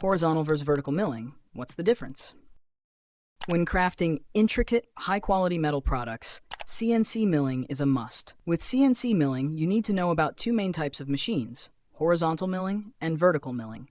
Horizontal versus vertical milling, what's the difference? When crafting intricate, high-quality metal products, CNC milling is a must. With CNC milling, you need to know about two main types of machines, horizontal milling and vertical milling.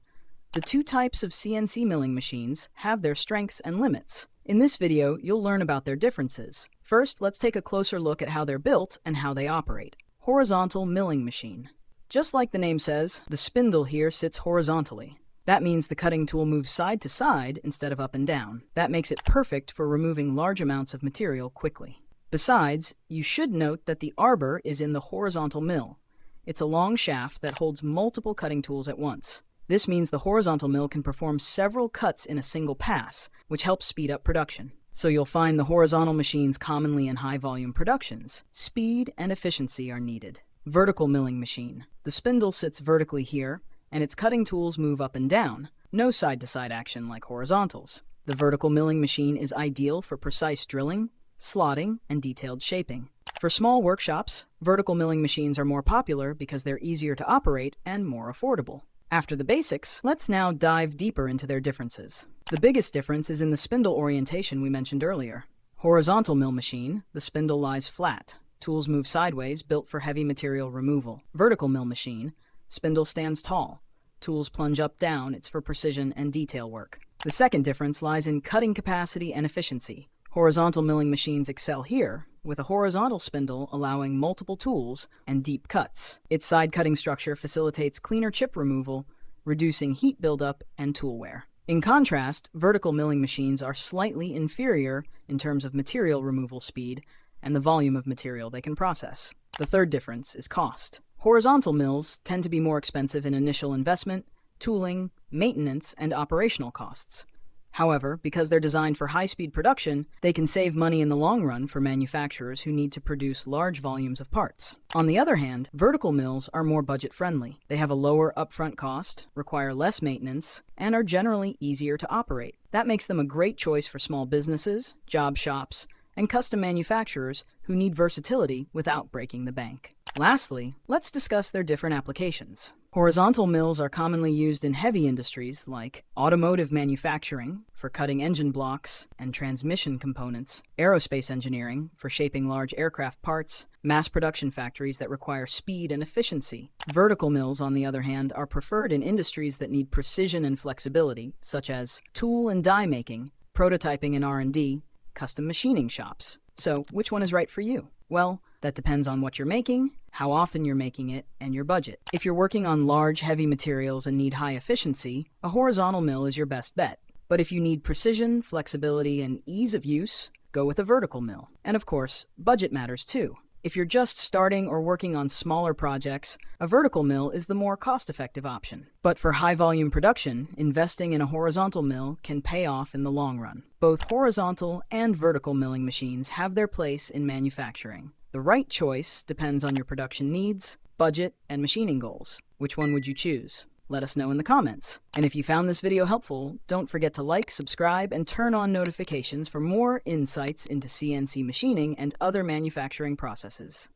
The two types of CNC milling machines have their strengths and limits. In this video, you'll learn about their differences. First, let's take a closer look at how they're built and how they operate. Horizontal milling machine. Just like the name says, the spindle here sits horizontally. That means the cutting tool moves side to side instead of up and down. That makes it perfect for removing large amounts of material quickly. Besides, you should note that the arbor is in the horizontal mill. It's a long shaft that holds multiple cutting tools at once. This means the horizontal mill can perform several cuts in a single pass, which helps speed up production. So you'll find the horizontal machines commonly in high-volume productions. Speed and efficiency are needed. Vertical milling machine. The spindle sits vertically here, and its cutting tools move up and down. No side-to-side action like horizontals. The vertical milling machine is ideal for precise drilling, slotting, and detailed shaping. For small workshops, vertical milling machines are more popular because they're easier to operate and more affordable. After the basics, let's now dive deeper into their differences. The biggest difference is in the spindle orientation we mentioned earlier. Horizontal mill machine, the spindle lies flat. Tools move sideways, built for heavy material removal. Vertical mill machine, spindle stands tall. Tools plunge up-down, it's for precision and detail work. The second difference lies in cutting capacity and efficiency. Horizontal milling machines excel here, with a horizontal spindle allowing multiple tools and deep cuts. Its side cutting structure facilitates cleaner chip removal, reducing heat buildup and tool wear. In contrast, vertical milling machines are slightly inferior in terms of material removal speed and the volume of material they can process. The third difference is cost. Horizontal mills tend to be more expensive in initial investment, tooling, maintenance, and operational costs. However, because they're designed for high-speed production, they can save money in the long run for manufacturers who need to produce large volumes of parts. On the other hand, vertical mills are more budget-friendly. They have a lower upfront cost, require less maintenance, and are generally easier to operate. That makes them a great choice for small businesses, job shops, and custom manufacturers who need versatility without breaking the bank. Lastly, let's discuss their different applications. Horizontal mills are commonly used in heavy industries like automotive manufacturing for cutting engine blocks and transmission components, aerospace engineering for shaping large aircraft parts, mass production factories that require speed and efficiency. Vertical mills, on the other hand, are preferred in industries that need precision and flexibility, such as tool and die making, prototyping and R&D, custom machining shops. So, which one is right for you? Well, that depends on what you're making, how often you're making it, and your budget. If you're working on large, heavy materials and need high efficiency, a horizontal mill is your best bet. But if you need precision, flexibility, and ease of use, go with a vertical mill. And of course, budget matters too. If you're just starting or working on smaller projects, a vertical mill is the more cost-effective option. But for high-volume production, investing in a horizontal mill can pay off in the long run. Both horizontal and vertical milling machines have their place in manufacturing. The right choice depends on your production needs, budget, and machining goals. Which one would you choose? Let us know in the comments. And if you found this video helpful, don't forget to like, subscribe, and turn on notifications for more insights into CNC machining and other manufacturing processes.